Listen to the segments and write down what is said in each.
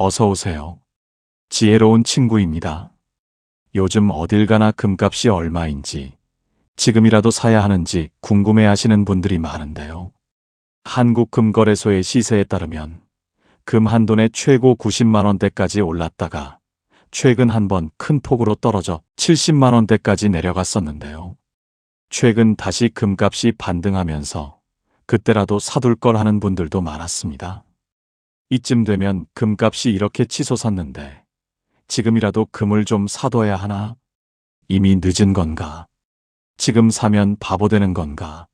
어서 오세요. 지혜로운 친구입니다. 요즘 어딜 가나 금값이 얼마인지, 지금이라도 사야 하는지 궁금해 하시는 분들이 많은데요. 한국금거래소의 시세에 따르면 금 한 돈에 최고 90만 원대까지 올랐다가 최근 한번 큰 폭으로 떨어져 70만 원대까지 내려갔었는데요. 최근 다시 금값이 반등하면서 그때라도 사둘 걸 하는 분들도 많았습니다. 이쯤 되면 금값이 이렇게 치솟았는데 지금이라도 금을 좀 사둬야 하나? 이미 늦은 건가? 지금 사면 바보 되는 건가?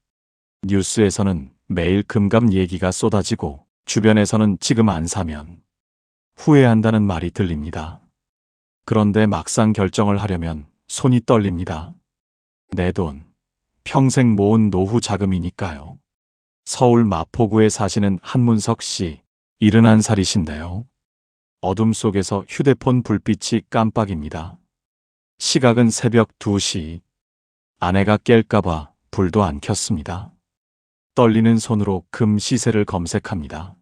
뉴스에서는 매일 금값 얘기가 쏟아지고 주변에서는 지금 안 사면 후회한다는 말이 들립니다. 그런데 막상 결정을 하려면 손이 떨립니다. 내 돈, 평생 모은 노후 자금이니까요. 서울 마포구에 사시는 한문석 씨, 71살이신데요. 어둠 속에서 휴대폰 불빛이 깜빡입니다. 시각은 새벽 2시. 아내가 깰까봐 불도 안 켰습니다. 떨리는 손으로 금 시세를 검색합니다.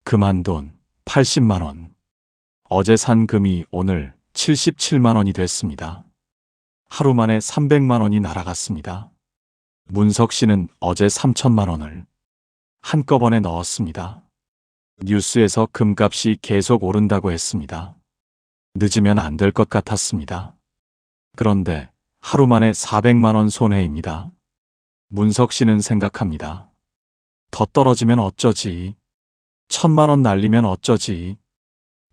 금 한 돈 80만 원. 어제 산 금이 오늘 77만 원이 됐습니다. 하루 만에 300만 원이 날아갔습니다. 문석 씨는 어제 3천만 원을 한꺼번에 넣었습니다. 뉴스에서 금값이 계속 오른다고 했습니다. 늦으면 안 될 것 같았습니다. 그런데 하루 만에 400만 원 손해입니다. 문석 씨는 생각합니다. 더 떨어지면 어쩌지? 1000만 원 날리면 어쩌지?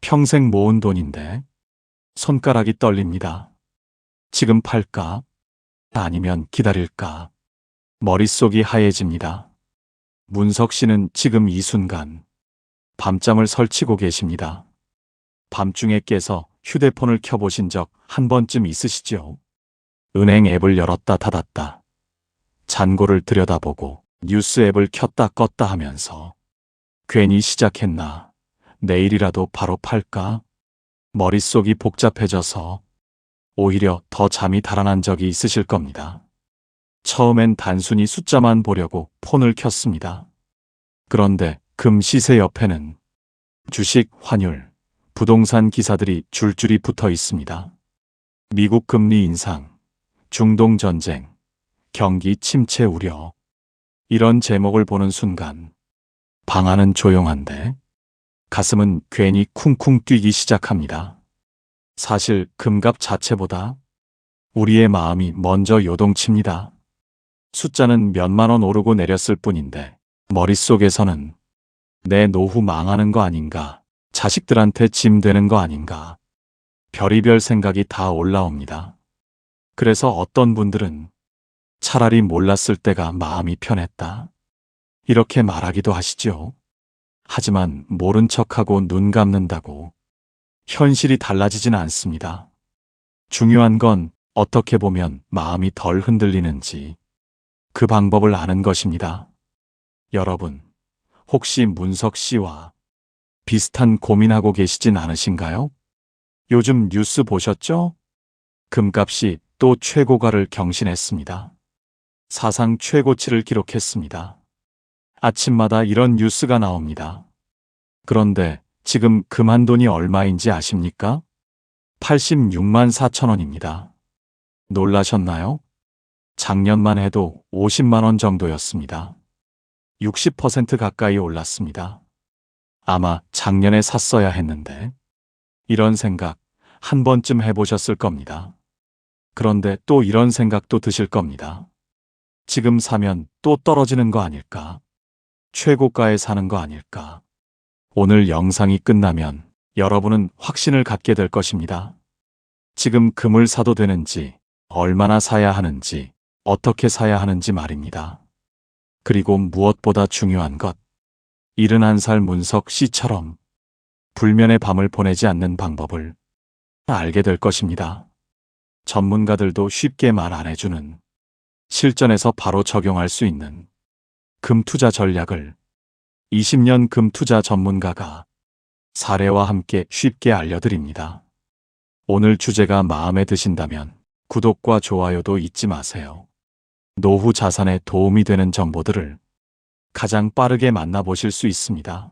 평생 모은 돈인데. 손가락이 떨립니다. 지금 팔까? 아니면 기다릴까? 머릿속이 하얘집니다. 문석 씨는 지금 이 순간 밤잠을 설치고 계십니다. 밤중에 깨서 휴대폰을 켜보신 적 한 번쯤 있으시죠? 은행 앱을 열었다 닫았다. 잔고를 들여다보고 뉴스 앱을 켰다 껐다 하면서 괜히 시작했나? 내일이라도 바로 팔까? 머릿속이 복잡해져서 오히려 더 잠이 달아난 적이 있으실 겁니다. 처음엔 단순히 숫자만 보려고 폰을 켰습니다. 그런데 금 시세 옆에는 주식, 환율, 부동산 기사들이 줄줄이 붙어 있습니다. 미국 금리 인상, 중동 전쟁, 경기 침체 우려. 이런 제목을 보는 순간 방 안은 조용한데 가슴은 괜히 쿵쿵 뛰기 시작합니다. 사실 금값 자체보다 우리의 마음이 먼저 요동칩니다. 숫자는 몇만 원 오르고 내렸을 뿐인데 머릿속에서는 내 노후 망하는 거 아닌가, 자식들한테 짐 되는 거 아닌가, 별의별 생각이 다 올라옵니다. 그래서 어떤 분들은 차라리 몰랐을 때가 마음이 편했다, 이렇게 말하기도 하시죠. 하지만 모른 척하고 눈 감는다고 현실이 달라지진 않습니다. 중요한 건 어떻게 보면 마음이 덜 흔들리는지 그 방법을 아는 것입니다. 여러분, 혹시 문석 씨와 비슷한 고민하고 계시진 않으신가요? 요즘 뉴스 보셨죠? 금값이 또 최고가를 경신했습니다. 사상 최고치를 기록했습니다. 아침마다 이런 뉴스가 나옵니다. 그런데 지금 금 한 돈이 얼마인지 아십니까? 86만 4천 원입니다. 놀라셨나요? 작년만 해도 50만 원 정도였습니다. 60% 가까이 올랐습니다. 아마 작년에 샀어야 했는데. 이런 생각 한 번쯤 해보셨을 겁니다. 그런데 또 이런 생각도 드실 겁니다. 지금 사면 또 떨어지는 거 아닐까? 최고가에 사는 거 아닐까? 오늘 영상이 끝나면 여러분은 확신을 갖게 될 것입니다. 지금 금을 사도 되는지, 얼마나 사야 하는지, 어떻게 사야 하는지 말입니다. 그리고 무엇보다 중요한 것, 71살 문석 씨처럼 불면의 밤을 보내지 않는 방법을 알게 될 것입니다. 전문가들도 쉽게 말 안 해주는, 실전에서 바로 적용할 수 있는 금 투자 전략을 20년 금 투자 전문가가 사례와 함께 쉽게 알려드립니다. 오늘 주제가 마음에 드신다면 구독과 좋아요도 잊지 마세요. 노후 자산에 도움이 되는 정보들을 가장 빠르게 만나보실 수 있습니다.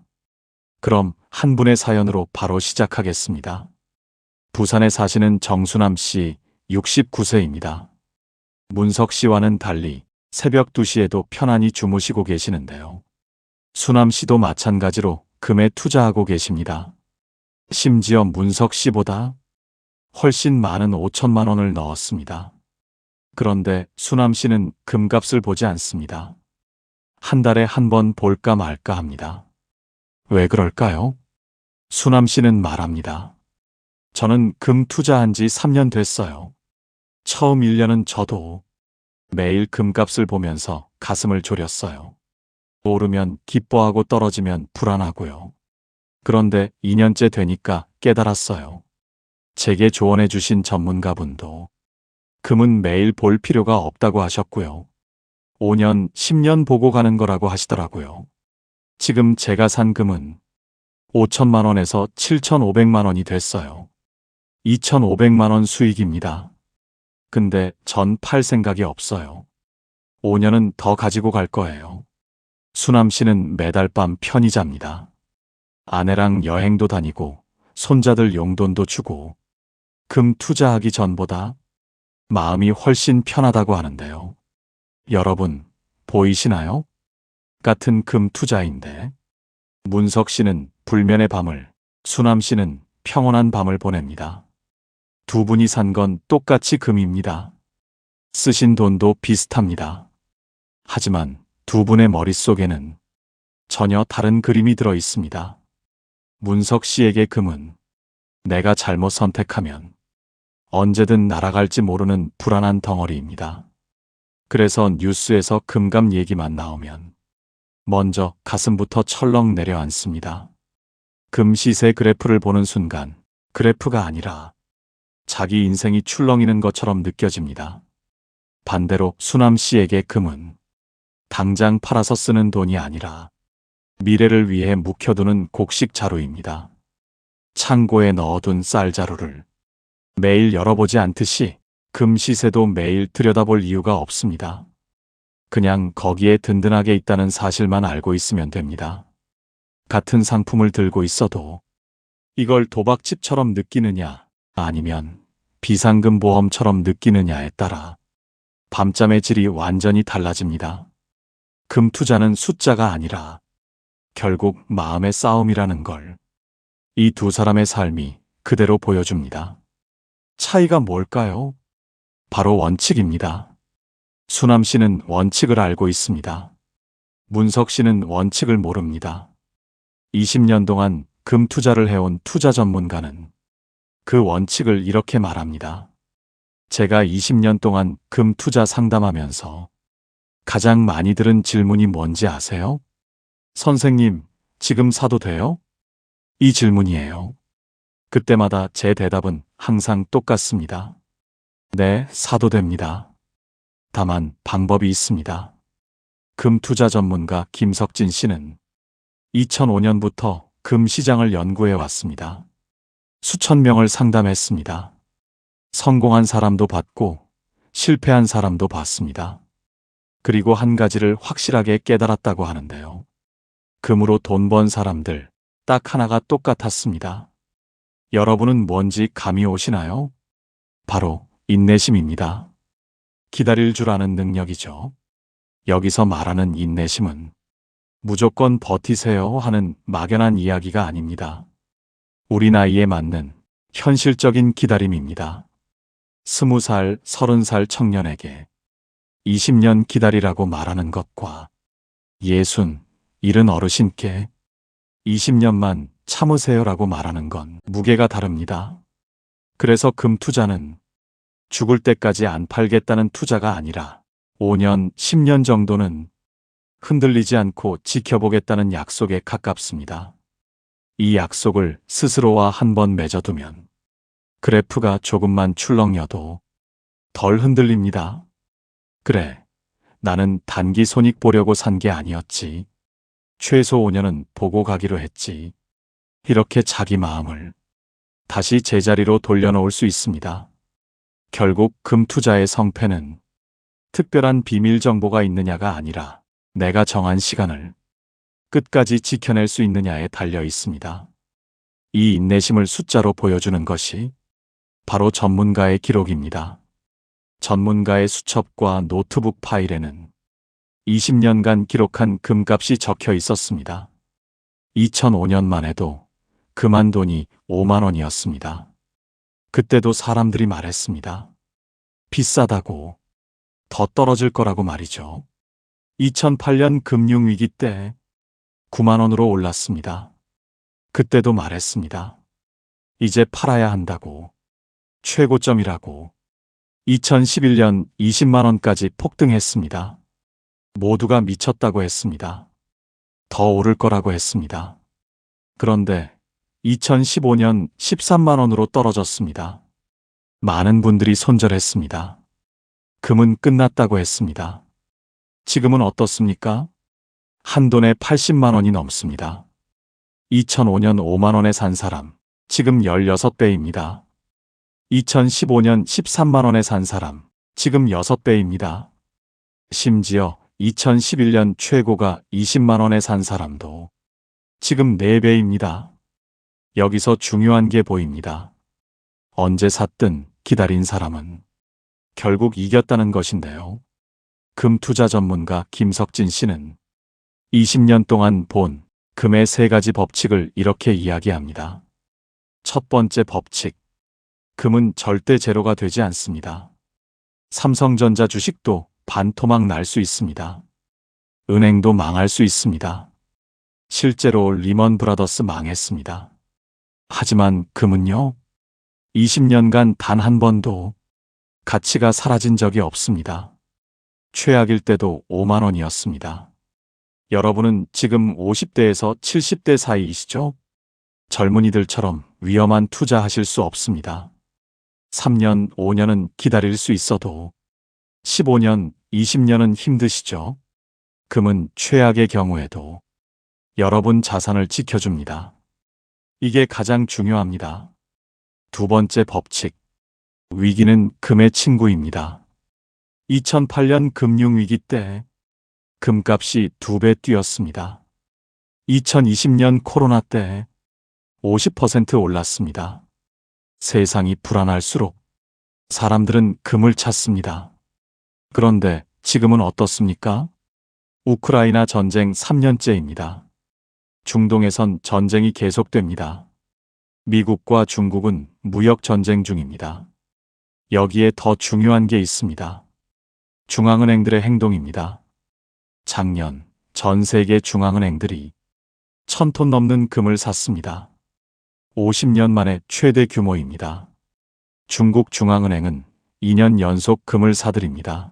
그럼 한 분의 사연으로 바로 시작하겠습니다. 부산에 사시는 정수남 씨, 69세입니다. 문석 씨와는 달리 새벽 2시에도 편안히 주무시고 계시는데요. 수남 씨도 마찬가지로 금에 투자하고 계십니다. 심지어 문석 씨보다 훨씬 많은 5천만 원을 넣었습니다. 그런데 수남 씨는 금값을 보지 않습니다. 한 달에 한 번 볼까 말까 합니다. 왜 그럴까요? 수남 씨는 말합니다. 저는 금 투자한 지 3년 됐어요. 처음 1년은 저도 매일 금값을 보면서 가슴을 졸였어요. 오르면 기뻐하고 떨어지면 불안하고요. 그런데 2년째 되니까 깨달았어요. 제게 조언해 주신 전문가분도 금은 매일 볼 필요가 없다고 하셨고요. 5년, 10년 보고 가는 거라고 하시더라고요. 지금 제가 산 금은 5천만 원에서 7,500만 원이 됐어요. 2,500만 원 수익입니다. 근데 전 팔 생각이 없어요. 5년은 더 가지고 갈 거예요. 수남 씨는 매달 밤 편히 잡니다. 아내랑 여행도 다니고 손자들 용돈도 주고 금 투자하기 전보다 마음이 훨씬 편하다고 하는데요. 여러분, 보이시나요? 같은 금 투자인데 문석 씨는 불면의 밤을, 수남 씨는 평온한 밤을 보냅니다. 두 분이 산 건 똑같이 금입니다. 쓰신 돈도 비슷합니다. 하지만 두 분의 머릿속에는 전혀 다른 그림이 들어 있습니다. 문석 씨에게 금은 내가 잘못 선택하면 언제든 날아갈지 모르는 불안한 덩어리입니다. 그래서 뉴스에서 금값 얘기만 나오면 먼저 가슴부터 철렁 내려앉습니다. 금 시세 그래프를 보는 순간 그래프가 아니라 자기 인생이 출렁이는 것처럼 느껴집니다. 반대로 수남 씨에게 금은 당장 팔아서 쓰는 돈이 아니라 미래를 위해 묵혀두는 곡식 자루입니다. 창고에 넣어둔 쌀자루를 매일 열어보지 않듯이 금 시세도 매일 들여다볼 이유가 없습니다. 그냥 거기에 든든하게 있다는 사실만 알고 있으면 됩니다. 같은 상품을 들고 있어도 이걸 도박집처럼 느끼느냐 아니면 비상금 보험처럼 느끼느냐에 따라 밤잠의 질이 완전히 달라집니다. 금 투자는 숫자가 아니라 결국 마음의 싸움이라는 걸 이 두 사람의 삶이 그대로 보여줍니다. 차이가 뭘까요? 바로 원칙입니다. 수남 씨는 원칙을 알고 있습니다. 문석 씨는 원칙을 모릅니다. 20년 동안 금 투자를 해온 투자 전문가는 그 원칙을 이렇게 말합니다. 제가 20년 동안 금 투자 상담하면서 가장 많이 들은 질문이 뭔지 아세요? 선생님, 지금 사도 돼요? 이 질문이에요. 그때마다 제 대답은 항상 똑같습니다. 네, 사도 됩니다. 다만 방법이 있습니다. 금 투자 전문가 김석진 씨는 2005년부터 금 시장을 연구해 왔습니다. 수천 명을 상담했습니다. 성공한 사람도 봤고 실패한 사람도 봤습니다. 그리고 한 가지를 확실하게 깨달았다고 하는데요. 금으로 돈 번 사람들 딱 하나가 똑같았습니다. 여러분은 뭔지 감이 오시나요? 바로 인내심입니다. 기다릴 줄 아는 능력이죠. 여기서 말하는 인내심은 무조건 버티세요 하는 막연한 이야기가 아닙니다. 우리 나이에 맞는 현실적인 기다림입니다. 20살, 30살 청년에게 20년 기다리라고 말하는 것과 60, 70 어르신께 20년만 참으세요라고 말하는 건 무게가 다릅니다. 그래서 금 투자는 죽을 때까지 안 팔겠다는 투자가 아니라 5년, 10년 정도는 흔들리지 않고 지켜보겠다는 약속에 가깝습니다. 이 약속을 스스로와 한번 맺어두면 그래프가 조금만 출렁여도 덜 흔들립니다. 그래, 나는 단기 손익 보려고 산 게 아니었지. 최소 5년은 보고 가기로 했지. 이렇게 자기 마음을 다시 제자리로 돌려놓을 수 있습니다. 결국 금 투자의 성패는 특별한 비밀 정보가 있느냐가 아니라 내가 정한 시간을 끝까지 지켜낼 수 있느냐에 달려 있습니다. 이 인내심을 숫자로 보여주는 것이 바로 전문가의 기록입니다. 전문가의 수첩과 노트북 파일에는 20년간 기록한 금값이 적혀 있었습니다. 2005년만 해도 금한 돈이 5만 원이었습니다. 그때도 사람들이 말했습니다. 비싸다고, 더 떨어질 거라고 말이죠. 2008년 금융위기 때 9만 원으로 올랐습니다. 그때도 말했습니다. 이제 팔아야 한다고, 최고점이라고. 2011년 20만 원까지 폭등했습니다. 모두가 미쳤다고 했습니다. 더 오를 거라고 했습니다. 그런데 2015년 13만 원으로 떨어졌습니다. 많은 분들이 손절했습니다. 금은 끝났다고 했습니다. 지금은 어떻습니까? 한 돈에 80만 원이 넘습니다. 2005년 5만 원에 산 사람, 지금 16배입니다. 2015년 13만 원에 산 사람, 지금 6배입니다. 심지어 2011년 최고가 20만 원에 산 사람도 지금 4배입니다. 여기서 중요한 게 보입니다. 언제 샀든 기다린 사람은 결국 이겼다는 것인데요. 금 투자 전문가 김석진 씨는 20년 동안 본 금의 3가지 법칙을 이렇게 이야기합니다. 첫 번째 법칙, 금은 절대 제로가 되지 않습니다. 삼성전자 주식도 반토막 날 수 있습니다. 은행도 망할 수 있습니다. 실제로 리먼 브라더스 망했습니다. 하지만 금은요, 20년간 단 한 번도 가치가 사라진 적이 없습니다. 최악일 때도 5만 원이었습니다. 여러분은 지금 50대에서 70대 사이이시죠? 젊은이들처럼 위험한 투자하실 수 없습니다. 3년, 5년은 기다릴 수 있어도 15년, 20년은 힘드시죠? 금은 최악의 경우에도 여러분 자산을 지켜줍니다. 이게 가장 중요합니다. 두 번째 법칙, 위기는 금의 친구입니다. 2008년 금융위기 때 금값이 2배 뛰었습니다. 2020년 코로나 때 50% 올랐습니다. 세상이 불안할수록 사람들은 금을 찾습니다. 그런데 지금은 어떻습니까? 우크라이나 전쟁 3년째입니다. 중동에선 전쟁이 계속됩니다. 미국과 중국은 무역 전쟁 중입니다. 여기에 더 중요한 게 있습니다. 중앙은행들의 행동입니다. 작년 전 세계 중앙은행들이 1,000톤 넘는 금을 샀습니다. 50년 만에 최대 규모입니다. 중국 중앙은행은 2년 연속 금을 사들입니다.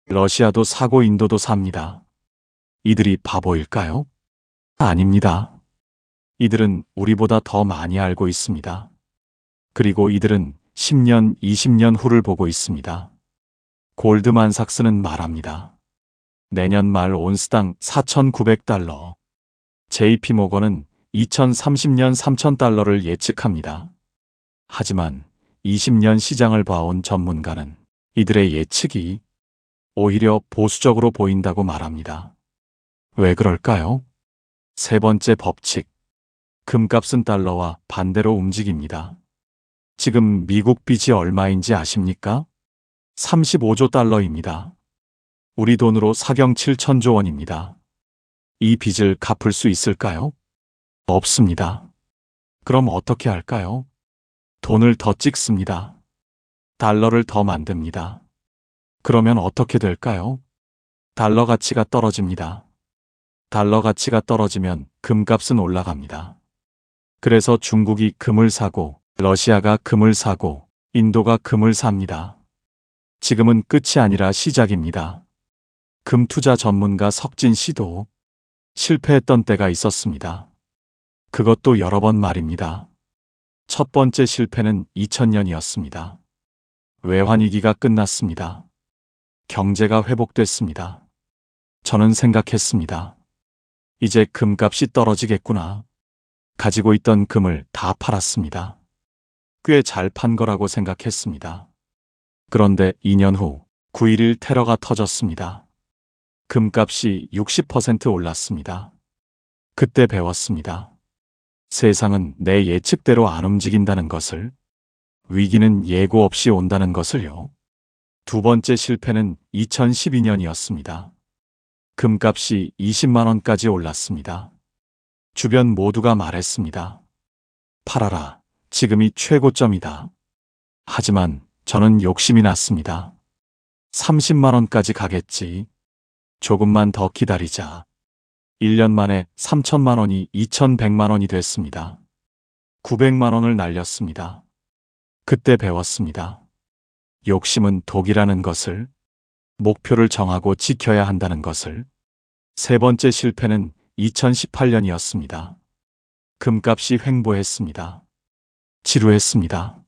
러시아도 사고 인도도 삽니다. 이들이 바보일까요? 아닙니다. 이들은 우리보다 더 많이 알고 있습니다. 그리고 이들은 10년, 20년 후를 보고 있습니다. 골드만삭스는 말합니다. 내년 말 온스당 4,900달러. JP모건은 2030년 3,000달러를 예측합니다. 하지만 20년 시장을 봐온 전문가는 이들의 예측이 오히려 보수적으로 보인다고 말합니다. 왜 그럴까요? 세 번째 법칙, 금값은 달러와 반대로 움직입니다. 지금 미국 빚이 얼마인지 아십니까? 35조 달러입니다. 우리 돈으로 사경 7천조 원입니다. 이 빚을 갚을 수 있을까요? 없습니다. 그럼 어떻게 할까요? 돈을 더 찍습니다. 달러를 더 만듭니다. 그러면 어떻게 될까요? 달러 가치가 떨어집니다. 달러 가치가 떨어지면 금값은 올라갑니다. 그래서 중국이 금을 사고, 러시아가 금을 사고, 인도가 금을 삽니다. 지금은 끝이 아니라 시작입니다. 금 투자 전문가 석진 씨도 실패했던 때가 있었습니다. 그것도 여러 번 말입니다. 첫 번째 실패는 2000년이었습니다. 외환위기가 끝났습니다. 경제가 회복됐습니다. 저는 생각했습니다. 이제 금값이 떨어지겠구나. 가지고 있던 금을 다 팔았습니다. 꽤 잘 판 거라고 생각했습니다. 그런데 2년 후 9.11 테러가 터졌습니다. 금값이 60% 올랐습니다. 그때 배웠습니다. 세상은 내 예측대로 안 움직인다는 것을, 위기는 예고 없이 온다는 것을요. 두 번째 실패는 2012년이었습니다. 금값이 20만 원까지 올랐습니다. 주변 모두가 말했습니다. 팔아라. 지금이 최고점이다. 하지만 저는 욕심이 났습니다. 30만 원까지 가겠지. 조금만 더 기다리자. 1년 만에 3천만 원이 2,100만 원이 됐습니다. 900만 원을 날렸습니다. 그때 배웠습니다. 욕심은 독이라는 것을, 목표를 정하고 지켜야 한다는 것을. 세 번째 실패는 2018년이었습니다. 금값이 횡보했습니다. 지루했습니다.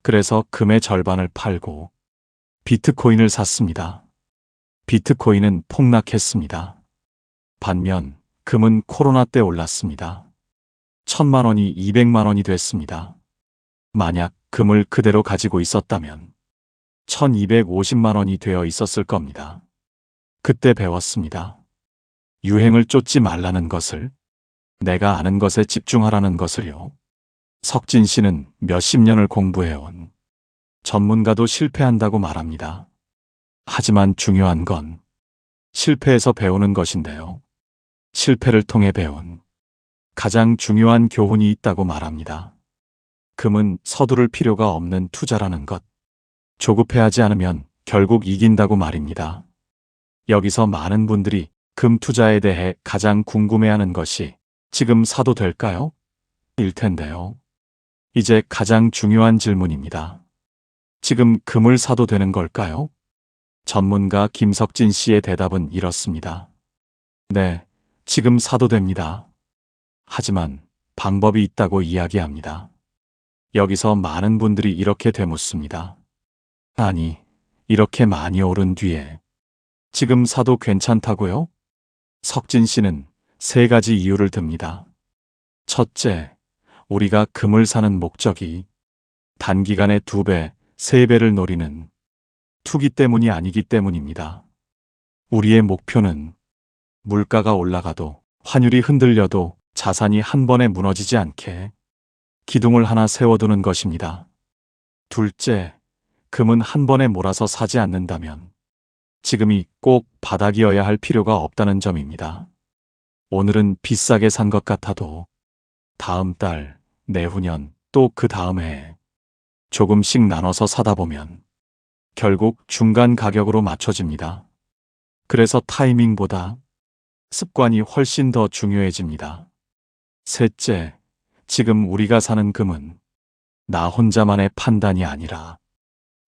그래서 금의 절반을 팔고 비트코인을 샀습니다. 비트코인은 폭락했습니다. 반면 금은 코로나 때 올랐습니다. 1,000만 원이 200만 원이 됐습니다. 만약 금을 그대로 가지고 있었다면 1,250만 원이 되어 있었을 겁니다. 그때 배웠습니다. 유행을 쫓지 말라는 것을, 내가 아는 것에 집중하라는 것을요. 석진 씨는 몇십 년을 공부해온 전문가도 실패한다고 말합니다. 하지만 중요한 건 실패에서 배우는 것인데요. 실패를 통해 배운 가장 중요한 교훈이 있다고 말합니다. 금은 서두를 필요가 없는 투자라는 것. 조급해하지 않으면 결국 이긴다고 말입니다. 여기서 많은 분들이 금 투자에 대해 가장 궁금해하는 것이 지금 사도 될까요? 일 텐데요. 이제 가장 중요한 질문입니다. 지금 금을 사도 되는 걸까요? 전문가 김석진 씨의 대답은 이렇습니다. 네, 지금 사도 됩니다. 하지만 방법이 있다고 이야기합니다. 여기서 많은 분들이 이렇게 되묻습니다. 아니, 이렇게 많이 오른 뒤에 지금 사도 괜찮다고요? 석진 씨는 세 가지 이유를 듭니다. 첫째, 우리가 금을 사는 목적이 단기간에 2배, 3배를 노리는 투기 때문이 아니기 때문입니다. 우리의 목표는 물가가 올라가도 환율이 흔들려도 자산이 한 번에 무너지지 않게 기둥을 하나 세워두는 것입니다. 둘째, 금은 한 번에 몰아서 사지 않는다면 지금이 꼭 바닥이어야 할 필요가 없다는 점입니다. 오늘은 비싸게 산 것 같아도 다음 달, 내후년, 또 그 다음 해에 조금씩 나눠서 사다 보면 결국 중간 가격으로 맞춰집니다. 그래서 타이밍보다 습관이 훨씬 더 중요해집니다. 셋째, 지금 우리가 사는 금은 나 혼자만의 판단이 아니라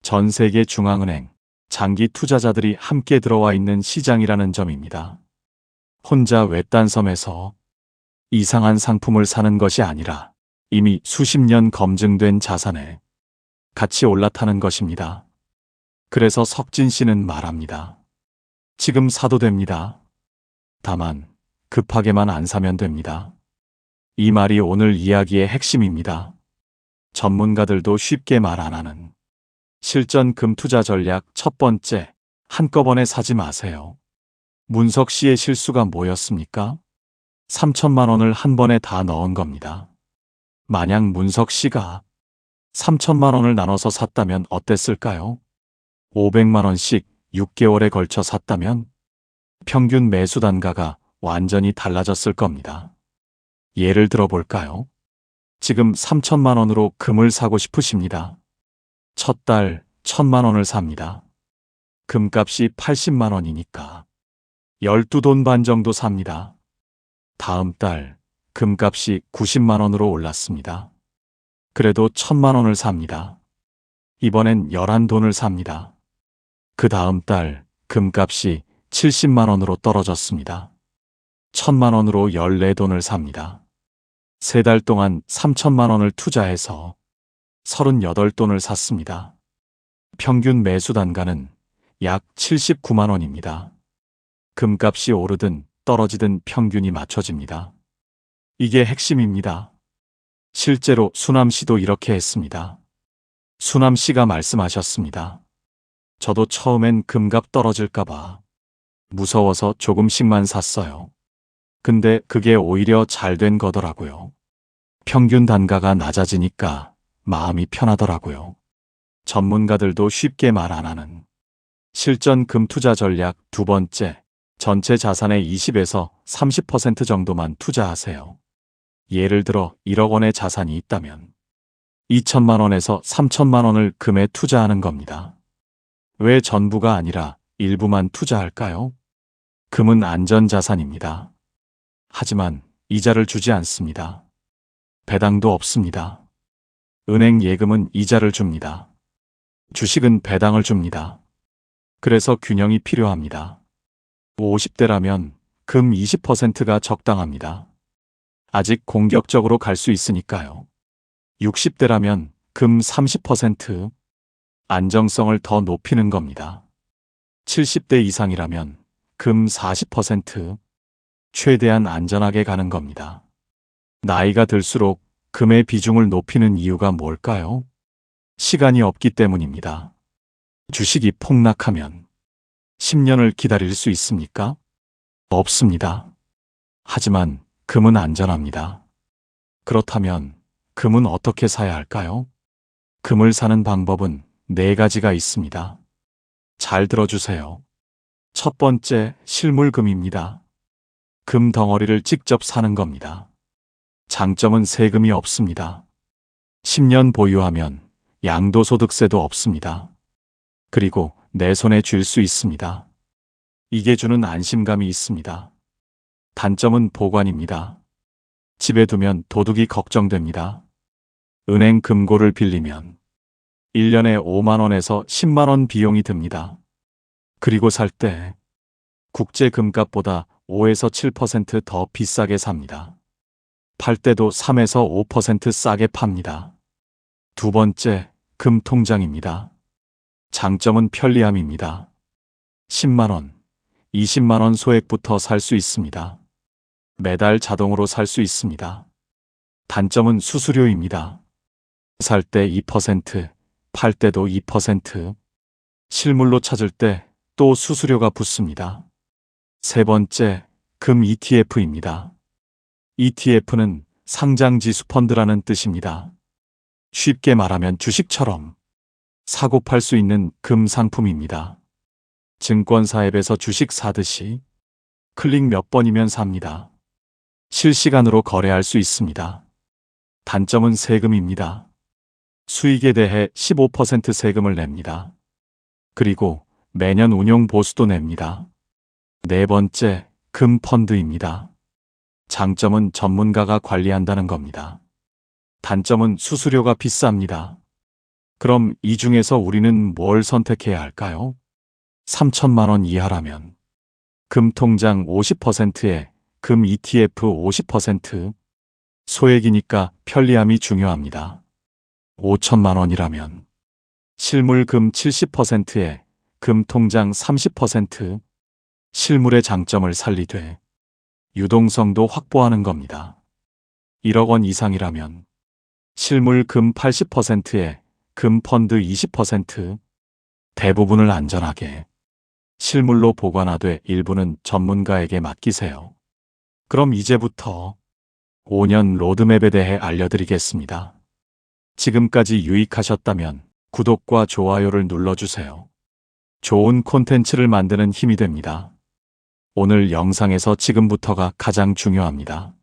전 세계 중앙은행, 장기 투자자들이 함께 들어와 있는 시장이라는 점입니다. 혼자 외딴 섬에서 이상한 상품을 사는 것이 아니라 이미 수십 년 검증된 자산에 같이 올라타는 것입니다. 그래서 석진 씨는 말합니다. 지금 사도 됩니다. 다만 급하게만 안 사면 됩니다. 이 말이 오늘 이야기의 핵심입니다. 전문가들도 쉽게 말 안 하는 실전 금 투자 전략 첫 번째, 한꺼번에 사지 마세요. 문석 씨의 실수가 뭐였습니까? 3천만 원을 한 번에 다 넣은 겁니다. 만약 문석 씨가 3천만 원을 나눠서 샀다면 어땠을까요? 500만 원씩 6개월에 걸쳐 샀다면 평균 매수 단가가 완전히 달라졌을 겁니다. 예를 들어 볼까요? 지금 3천만 원으로 금을 사고 싶으십니다. 첫 달 1,000만 원을 삽니다. 금값이 80만 원이니까 12돈 반 정도 삽니다. 다음 달 금값이 90만 원으로 올랐습니다. 그래도 1,000만 원을 삽니다. 이번엔 11돈을 삽니다. 그 다음 달 금값이 70만 원으로 떨어졌습니다. 1,000만 원으로 14돈을 삽니다. 3달 동안 3천만 원을 투자해서 38돈을 샀습니다. 평균 매수 단가는 약 79만 원입니다. 금값이 오르든 떨어지든 평균이 맞춰집니다. 이게 핵심입니다. 실제로 수남 씨도 이렇게 했습니다. 수남 씨가 말씀하셨습니다. 저도 처음엔 금값 떨어질까봐 무서워서 조금씩만 샀어요. 근데 그게 오히려 잘 된 거더라고요. 평균 단가가 낮아지니까 마음이 편하더라고요. 전문가들도 쉽게 말 안 하는 실전 금 투자 전략. 두 번째, 전체 자산의 20에서 30% 정도만 투자하세요. 예를 들어 1억 원의 자산이 있다면 2천만 원에서 3천만 원을 금에 투자하는 겁니다. 왜 전부가 아니라 일부만 투자할까요? 금은 안전자산입니다. 하지만 이자를 주지 않습니다. 배당도 없습니다. 은행 예금은 이자를 줍니다. 주식은 배당을 줍니다. 그래서 균형이 필요합니다. 50대라면 금 20%가 적당합니다. 아직 공격적으로 갈 수 있으니까요. 60대라면 금 30%, 안정성을 더 높이는 겁니다. 70대 이상이라면 금 40%, 최대한 안전하게 가는 겁니다. 나이가 들수록 금의 비중을 높이는 이유가 뭘까요? 시간이 없기 때문입니다. 주식이 폭락하면 10년을 기다릴 수 있습니까? 없습니다. 하지만 금은 안전합니다. 그렇다면 금은 어떻게 사야 할까요? 금을 사는 방법은 4가지가 있습니다. 잘 들어주세요. 첫 번째, 실물금입니다. 금 덩어리를 직접 사는 겁니다. 장점은 세금이 없습니다. 10년 보유하면 양도소득세도 없습니다. 그리고 내 손에 쥘 수 있습니다. 이게 주는 안심감이 있습니다. 단점은 보관입니다. 집에 두면 도둑이 걱정됩니다. 은행 금고를 빌리면 1년에 5만 원에서 10만 원 비용이 듭니다. 그리고 살 때 국제 금값보다 5에서 7% 더 비싸게 삽니다. 팔 때도 3에서 5% 싸게 팝니다. 두 번째, 금 통장입니다. 장점은 편리함입니다. 10만 원, 20만 원 소액부터 살 수 있습니다. 매달 자동으로 살 수 있습니다. 단점은 수수료입니다. 살 때 2%, 팔 때도 2%, 실물로 찾을 때 또 수수료가 붙습니다. 세 번째, 금 ETF입니다. ETF는 상장지수 펀드라는 뜻입니다. 쉽게 말하면 주식처럼 사고 팔 수 있는 금 상품입니다. 증권사 앱에서 주식 사듯이 클릭 몇 번이면 삽니다. 실시간으로 거래할 수 있습니다. 단점은 세금입니다. 수익에 대해 15% 세금을 냅니다. 그리고 매년 운용 보수도 냅니다. 네 번째, 금 펀드입니다. 장점은 전문가가 관리한다는 겁니다. 단점은 수수료가 비쌉니다. 그럼 이 중에서 우리는 뭘 선택해야 할까요? 3천만 원 이하라면 금 통장 50%에 금 ETF 50%, 소액이니까 편리함이 중요합니다. 5천만 원이라면 실물 금 70%에 금 통장 30%, 실물의 장점을 살리되 유동성도 확보하는 겁니다. 1억 원 이상이라면 실물 금 80%에 금 펀드 20%, 대부분을 안전하게 실물로 보관하되 일부는 전문가에게 맡기세요. 그럼 이제부터 5년 로드맵에 대해 알려드리겠습니다. 지금까지 유익하셨다면 구독과 좋아요를 눌러주세요. 좋은 콘텐츠를 만드는 힘이 됩니다. 오늘 영상에서 지금부터가 가장 중요합니다.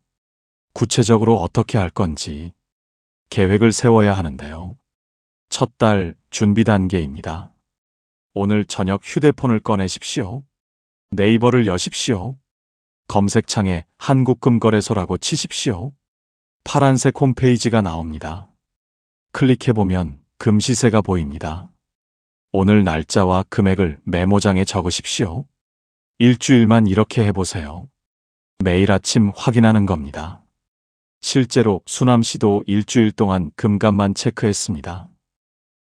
구체적으로 어떻게 할 건지 계획을 세워야 하는데요. 첫 달 준비 단계입니다. 오늘 저녁 휴대폰을 꺼내십시오. 네이버를 여십시오. 검색창에 한국금거래소라고 치십시오. 파란색 홈페이지가 나옵니다. 클릭해보면 금 시세가 보입니다. 오늘 날짜와 금액을 메모장에 적으십시오. 일주일만 이렇게 해보세요. 매일 아침 확인하는 겁니다. 실제로 수남 씨도 일주일 동안 금값만 체크했습니다.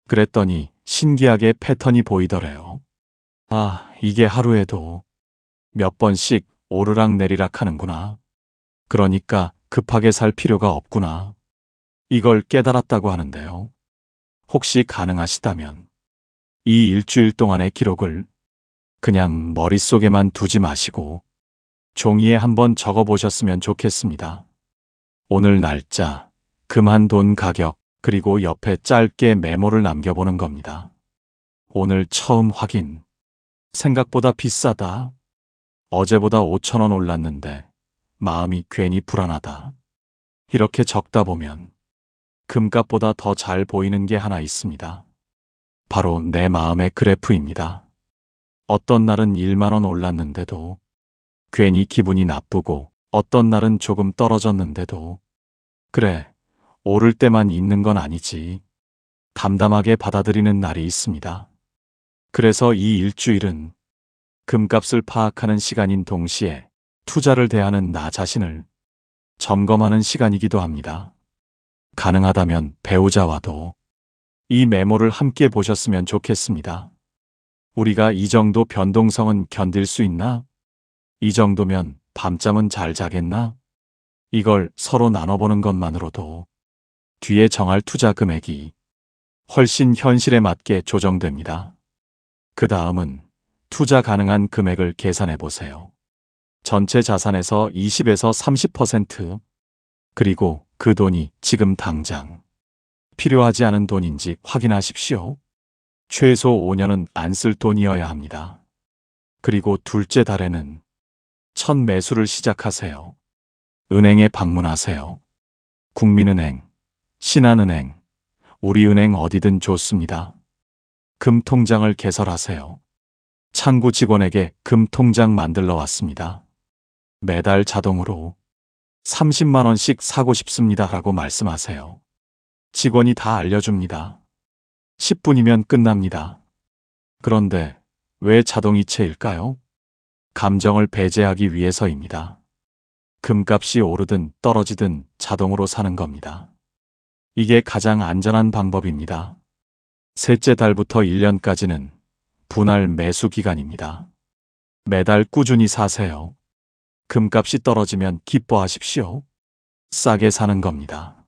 그랬더니 신기하게 패턴이 보이더래요. 아, 이게 하루에도 몇 번씩 오르락 내리락 하는구나. 그러니까 급하게 살 필요가 없구나. 이걸 깨달았다고 하는데요. 혹시 가능하시다면 이 일주일 동안의 기록을 그냥 머릿속에만 두지 마시고 종이에 한번 적어 보셨으면 좋겠습니다. 오늘 날짜, 금한 돈 가격, 그리고 옆에 짧게 메모를 남겨보는 겁니다. 오늘 처음 확인. 생각보다 비싸다. 어제보다 5,000원 올랐는데 마음이 괜히 불안하다. 이렇게 적다 보면 금값보다 더 잘 보이는 게 하나 있습니다. 바로 내 마음의 그래프입니다. 어떤 날은 1만 원 올랐는데도 괜히 기분이 나쁘고, 어떤 날은 조금 떨어졌는데도 그래, 오를 때만 있는 건 아니지, 담담하게 받아들이는 날이 있습니다. 그래서 이 일주일은 금값을 파악하는 시간인 동시에 투자를 대하는 나 자신을 점검하는 시간이기도 합니다. 가능하다면 배우자와도 이 메모를 함께 보셨으면 좋겠습니다. 우리가 이 정도 변동성은 견딜 수 있나? 이 정도면 밤잠은 잘 자겠나? 이걸 서로 나눠보는 것만으로도 뒤에 정할 투자 금액이 훨씬 현실에 맞게 조정됩니다. 그 다음은 투자 가능한 금액을 계산해 보세요. 전체 자산에서 20에서 30%, 그리고 그 돈이 지금 당장 필요하지 않은 돈인지 확인하십시오. 최소 5년은 안 쓸 돈이어야 합니다. 그리고 둘째 달에는 첫 매수를 시작하세요. 은행에 방문하세요. 국민은행, 신한은행, 우리은행 어디든 좋습니다. 금통장을 개설하세요. 창구 직원에게 금통장 만들러 왔습니다. 매달 자동으로 30만 원씩 사고 싶습니다 라고 말씀하세요. 직원이 다 알려줍니다. 10분이면 끝납니다. 그런데 왜 자동이체일까요? 감정을 배제하기 위해서입니다. 금값이 오르든 떨어지든 자동으로 사는 겁니다. 이게 가장 안전한 방법입니다. 셋째 달부터 1년까지는 분할 매수 기간입니다. 매달 꾸준히 사세요. 금값이 떨어지면 기뻐하십시오. 싸게 사는 겁니다.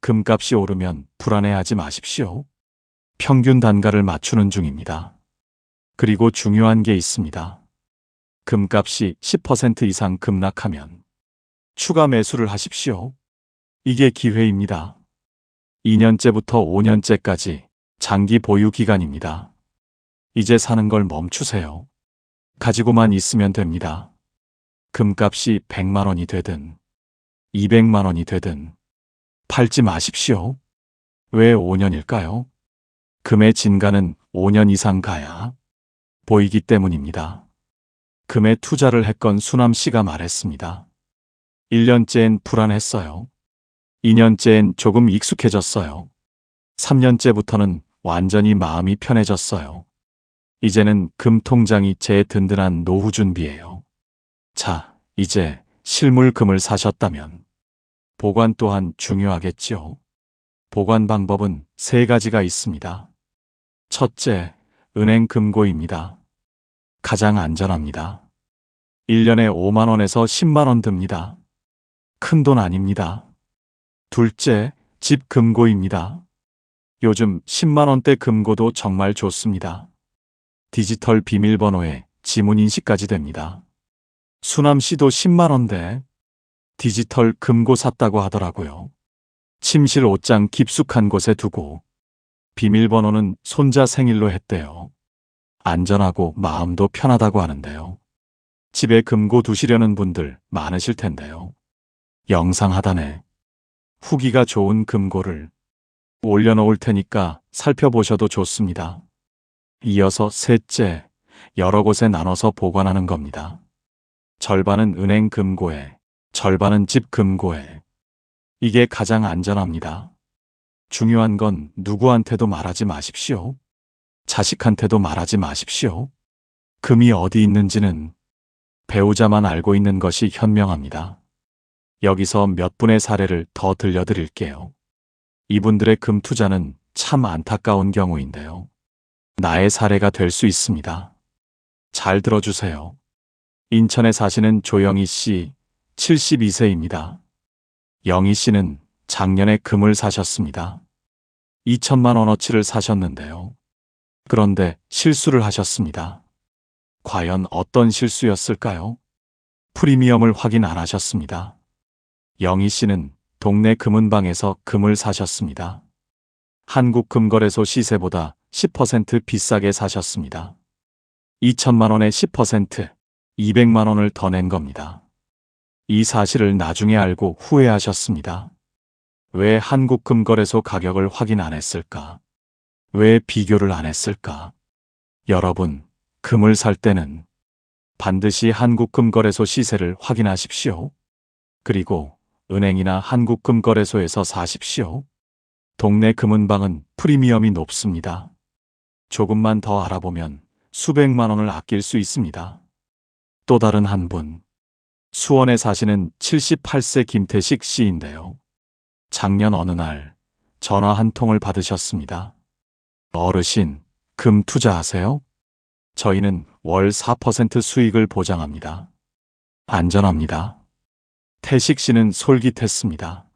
금값이 오르면 불안해하지 마십시오. 평균 단가를 맞추는 중입니다. 그리고 중요한 게 있습니다. 금값이 10% 이상 급락하면 추가 매수를 하십시오. 이게 기회입니다. 2년째부터 5년째까지 장기 보유 기간입니다. 이제 사는 걸 멈추세요. 가지고만 있으면 됩니다. 금값이 100만 원이 되든 200만 원이 되든 팔지 마십시오. 왜 5년일까요? 금의 진가는 5년 이상 가야 보이기 때문입니다. 금에 투자를 했건 수남 씨가 말했습니다. 1년째엔 불안했어요. 2년째엔 조금 익숙해졌어요. 3년째부터는 완전히 마음이 편해졌어요. 이제는 금통장이 제 든든한 노후 준비예요. 자, 이제 실물 금을 사셨다면 보관 또한 중요하겠죠. 보관 방법은 3가지가 있습니다. 첫째, 은행 금고입니다. 가장 안전합니다. 1년에 5만 원에서 10만 원 듭니다. 큰 돈 아닙니다. 둘째, 집 금고입니다. 요즘 10만 원대 금고도 정말 좋습니다. 디지털 비밀번호에 지문인식까지 됩니다. 수남 씨도 10만 원대 디지털 금고 샀다고 하더라고요. 침실 옷장 깊숙한 곳에 두고 비밀번호는 손자 생일로 했대요. 안전하고 마음도 편하다고 하는데요. 집에 금고 두시려는 분들 많으실 텐데요. 영상 하단에 후기가 좋은 금고를 올려놓을 테니까 살펴보셔도 좋습니다. 이어서 셋째, 여러 곳에 나눠서 보관하는 겁니다. 절반은 은행 금고에, 절반은 집 금고에. 이게 가장 안전합니다. 중요한 건 누구한테도 말하지 마십시오. 자식한테도 말하지 마십시오. 금이 어디 있는지는 배우자만 알고 있는 것이 현명합니다. 여기서 몇 분의 사례를 더 들려드릴게요. 이분들의 금 투자는 참 안타까운 경우인데요. 나의 사례가 될 수 있습니다. 잘 들어주세요. 인천에 사시는 조영희 씨, 72세입니다. 영희 씨는 작년에 금을 사셨습니다. 2천만 원어치를 사셨는데요. 그런데 실수를 하셨습니다. 과연 어떤 실수였을까요? 프리미엄을 확인 안 하셨습니다. 영희 씨는 동네 금은방에서 금을 사셨습니다. 한국금거래소 시세보다 10% 비싸게 사셨습니다. 2천만 원에 10%, 200만 원을 더 낸 겁니다. 이 사실을 나중에 알고 후회하셨습니다. 왜 한국금거래소 가격을 확인 안 했을까? 왜 비교를 안 했을까? 여러분, 금을 살 때는 반드시 한국금거래소 시세를 확인하십시오. 그리고 은행이나 한국금거래소에서 사십시오. 동네 금은방은 프리미엄이 높습니다. 조금만 더 알아보면 수백만 원을 아낄 수 있습니다. 또 다른 한 분, 수원에 사시는 78세 김태식 씨인데요. 작년 어느 날 전화 한 통을 받으셨습니다. 어르신, 금 투자하세요? 저희는 월 4% 수익을 보장합니다. 안전합니다. 태식 씨는 솔깃했습니다.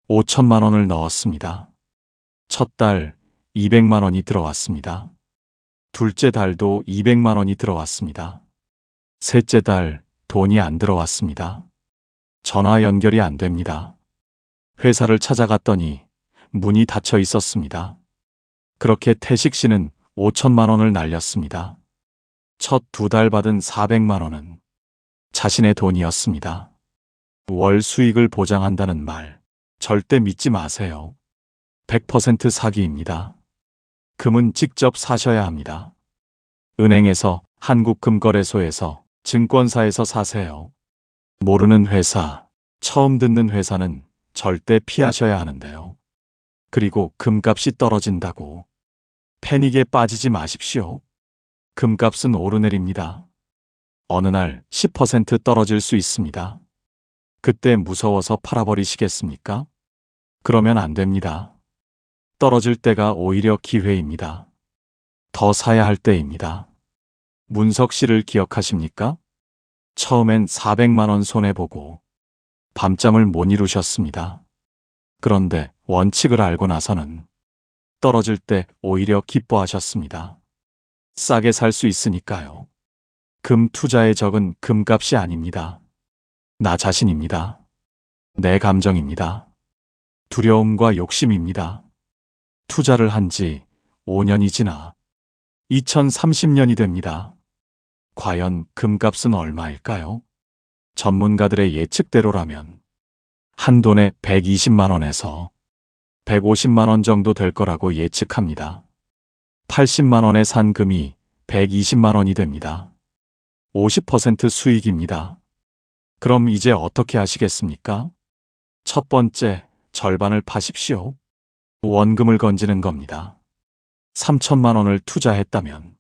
5천만 원을 넣었습니다. 첫 달 200만 원이 들어왔습니다. 둘째 달도 200만 원이 들어왔습니다. 셋째 달 돈이 안 들어왔습니다. 전화 연결이 안 됩니다. 회사를 찾아갔더니 문이 닫혀 있었습니다. 그렇게 태식 씨는 5천만 원을 날렸습니다. 첫 두 달 받은 400만 원은 자신의 돈이었습니다. 월 수익을 보장한다는 말 절대 믿지 마세요. 100% 사기입니다. 금은 직접 사셔야 합니다. 은행에서, 한국금거래소에서, 증권사에서 사세요. 모르는 회사, 처음 듣는 회사는 절대 피하셔야 하는데요. 그리고 금값이 떨어진다고 패닉에 빠지지 마십시오. 금값은 오르내립니다. 어느 날 10% 떨어질 수 있습니다. 그때 무서워서 팔아버리시겠습니까? 그러면 안 됩니다. 떨어질 때가 오히려 기회입니다. 더 사야 할 때입니다. 문석 씨를 기억하십니까? 처음엔 400만 원 손해보고 밤잠을 못 이루셨습니다. 그런데 원칙을 알고 나서는 떨어질 때 오히려 기뻐하셨습니다. 싸게 살 수 있으니까요. 금 투자의 적은 금값이 아닙니다. 나 자신입니다. 내 감정입니다. 두려움과 욕심입니다. 투자를 한 지 5년이 지나 2030년이 됩니다. 과연 금값은 얼마일까요? 전문가들의 예측대로라면 한 돈에 120만 원에서 150만 원 정도 될 거라고 예측합니다. 80만 원에 산 금이 120만 원이 됩니다. 50% 수익입니다. 그럼 이제 어떻게 하시겠습니까? 첫 번째, 절반을 파십시오. 원금을 건지는 겁니다. 3천만 원을 투자했다면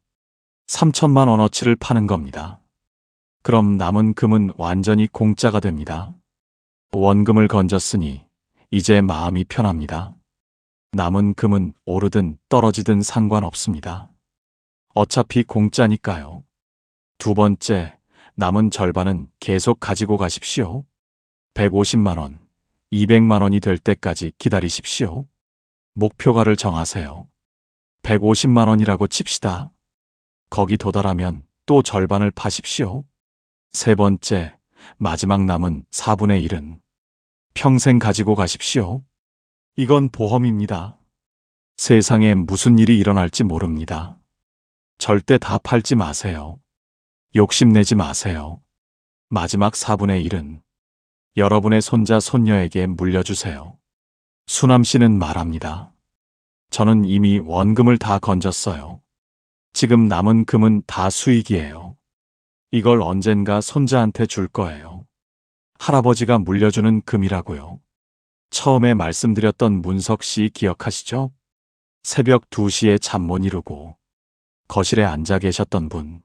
3천만 원어치를 파는 겁니다. 그럼 남은 금은 완전히 공짜가 됩니다. 원금을 건졌으니 이제 마음이 편합니다. 남은 금은 오르든 떨어지든 상관없습니다. 어차피 공짜니까요. 두 번째, 남은 절반은 계속 가지고 가십시오. 150만 원, 200만 원이 될 때까지 기다리십시오. 목표가를 정하세요. 150만 원이라고 칩시다. 거기 도달하면 또 절반을 파십시오. 세 번째, 마지막 남은 4분의 1은 평생 가지고 가십시오. 이건 보험입니다. 세상에 무슨 일이 일어날지 모릅니다. 절대 다 팔지 마세요. 욕심내지 마세요. 마지막 4분의 1은 여러분의 손자, 손녀에게 물려주세요. 수남 씨는 말합니다. 저는 이미 원금을 다 건졌어요. 지금 남은 금은 다 수익이에요. 이걸 언젠가 손자한테 줄 거예요. 할아버지가 물려주는 금이라고요. 처음에 말씀드렸던 문석 씨 기억하시죠? 새벽 2시에 잠 못 이루고 거실에 앉아 계셨던 분.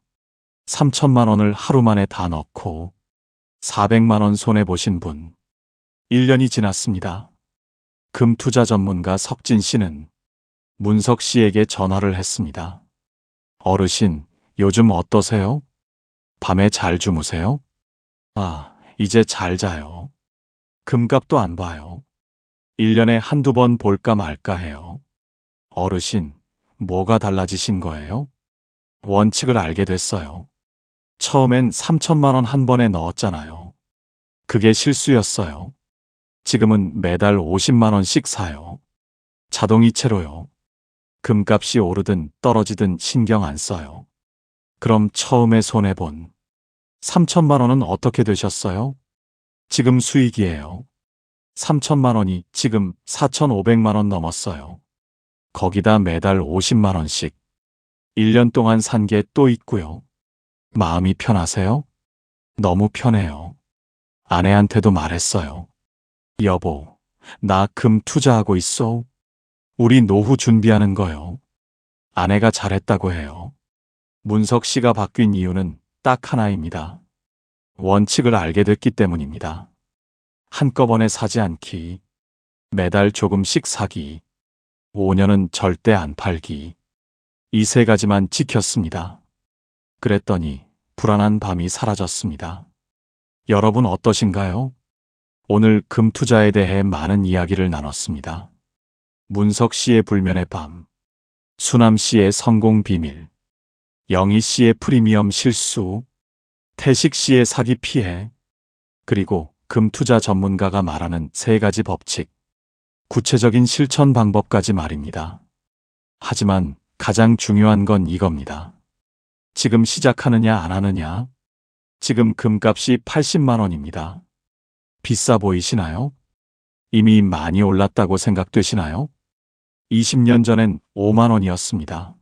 3천만 원을 하루 만에 다 넣고 400만 원 손해보신 분. 1년이 지났습니다. 금 투자 전문가 석진 씨는 문석 씨에게 전화를 했습니다. 어르신, 요즘 어떠세요? 밤에 잘 주무세요? 아, 이제 잘 자요. 금값도 안 봐요. 1년에 한두 번 볼까 말까 해요. 어르신, 뭐가 달라지신 거예요? 원칙을 알게 됐어요. 처음엔 3천만 원 한 번에 넣었잖아요. 그게 실수였어요. 지금은 매달 50만 원씩 사요. 자동이체로요. 금값이 오르든 떨어지든 신경 안 써요. 그럼 처음에 손해본 3천만 원은 어떻게 되셨어요? 지금 수익이에요. 3천만 원이 지금 4,500만 원 넘었어요. 거기다 매달 50만 원씩. 1년 동안 산 게 또 있고요. 마음이 편하세요? 너무 편해요. 아내한테도 말했어요. 여보, 나 금 투자하고 있어. 우리 노후 준비하는 거요. 아내가 잘했다고 해요. 문석 씨가 바뀐 이유는 딱 하나입니다. 원칙을 알게 됐기 때문입니다. 한꺼번에 사지 않기, 매달 조금씩 사기, 5년은 절대 안 팔기. 이 세 가지만 지켰습니다. 그랬더니 불안한 밤이 사라졌습니다. 여러분 어떠신가요? 오늘 금 투자에 대해 많은 이야기를 나눴습니다. 문석 씨의 불면의 밤, 수남 씨의 성공 비밀, 영희 씨의 프리미엄 실수, 태식 씨의 사기 피해, 그리고 금 투자 전문가가 말하는 세 가지 법칙, 구체적인 실천 방법까지 말입니다. 하지만 가장 중요한 건 이겁니다. 지금 시작하느냐 안 하느냐? 지금 금값이 80만 원입니다. 비싸 보이시나요? 이미 많이 올랐다고 생각되시나요? 20년 전엔 5만 원이었습니다.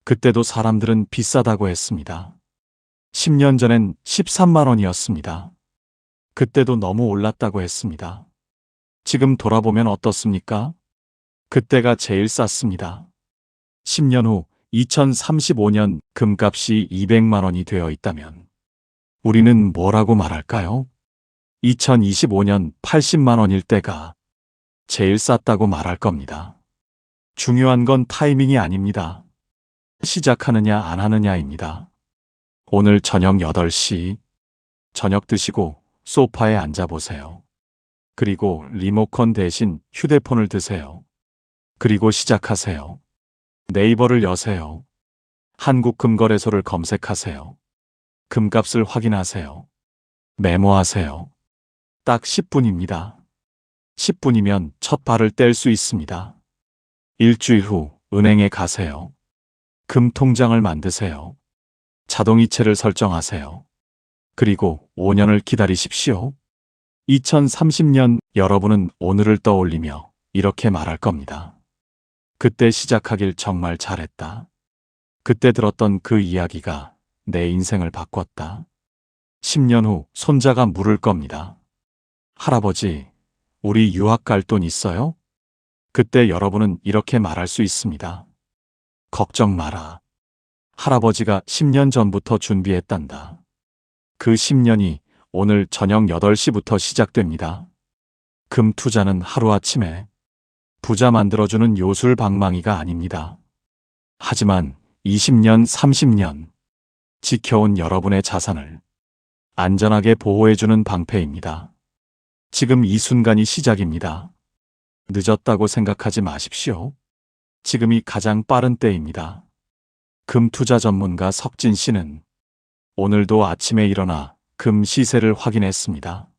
그때도 사람들은 비싸다고 했습니다. 10년 전엔 13만 원이었습니다. 그때도 너무 올랐다고 했습니다. 지금 돌아보면 어떻습니까? 그때가 제일 쌌습니다. 10년 후 2035년 금값이 200만 원이 되어 있다면 우리는 뭐라고 말할까요? 2025년 80만 원일 때가 제일 쌌다고 말할 겁니다. 중요한 건 타이밍이 아닙니다. 시작하느냐 안 하느냐입니다. 오늘 저녁 8시 저녁 드시고 소파에 앉아보세요. 그리고 리모컨 대신 휴대폰을 드세요. 그리고 시작하세요. 네이버를 여세요. 한국금거래소를 검색하세요. 금값을 확인하세요. 메모하세요. 딱 10분입니다. 10분이면 첫 발을 뗄 수 있습니다. 일주일 후 은행에 가세요. 금 통장을 만드세요. 자동이체를 설정하세요. 그리고 5년을 기다리십시오. 2030년 여러분은 오늘을 떠올리며 이렇게 말할 겁니다. 그때 시작하길 정말 잘했다. 그때 들었던 그 이야기가 내 인생을 바꿨다. 10년 후 손자가 물을 겁니다. 할아버지, 우리 유학 갈 돈 있어요? 그때 여러분은 이렇게 말할 수 있습니다. 걱정 마라. 할아버지가 10년 전부터 준비했단다. 그 10년이 오늘 저녁 8시부터 시작됩니다. 금 투자는 하루아침에 부자 만들어주는 요술 방망이가 아닙니다. 하지만 20년, 30년 지켜온 여러분의 자산을 안전하게 보호해주는 방패입니다. 지금 이 순간이 시작입니다. 늦었다고 생각하지 마십시오. 지금이 가장 빠른 때입니다. 금 투자 전문가 석진 씨는 오늘도 아침에 일어나 금 시세를 확인했습니다.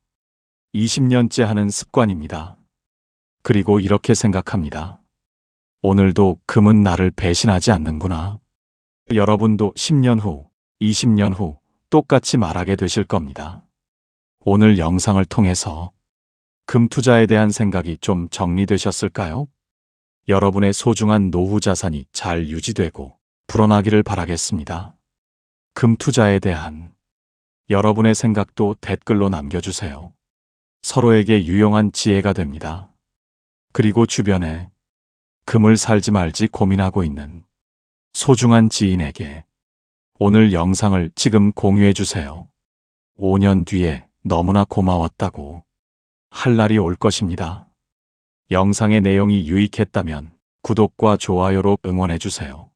20년째 하는 습관입니다. 그리고 이렇게 생각합니다. 오늘도 금은 나를 배신하지 않는구나. 여러분도 10년 후, 20년 후 똑같이 말하게 되실 겁니다. 오늘 영상을 통해서 금 투자에 대한 생각이 좀 정리되셨을까요? 여러분의 소중한 노후 자산이 잘 유지되고 불어나기를 바라겠습니다. 금 투자에 대한 여러분의 생각도 댓글로 남겨주세요. 서로에게 유용한 지혜가 됩니다. 그리고 주변에 금을 살지 말지 고민하고 있는 소중한 지인에게 오늘 영상을 지금 공유해주세요. 5년 뒤에 너무나 고마웠다고 할 날이 올 것입니다. 영상의 내용이 유익했다면 구독과 좋아요로 응원해주세요.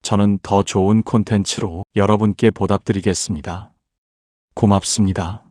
저는 더 좋은 콘텐츠로 여러분께 보답드리겠습니다. 고맙습니다.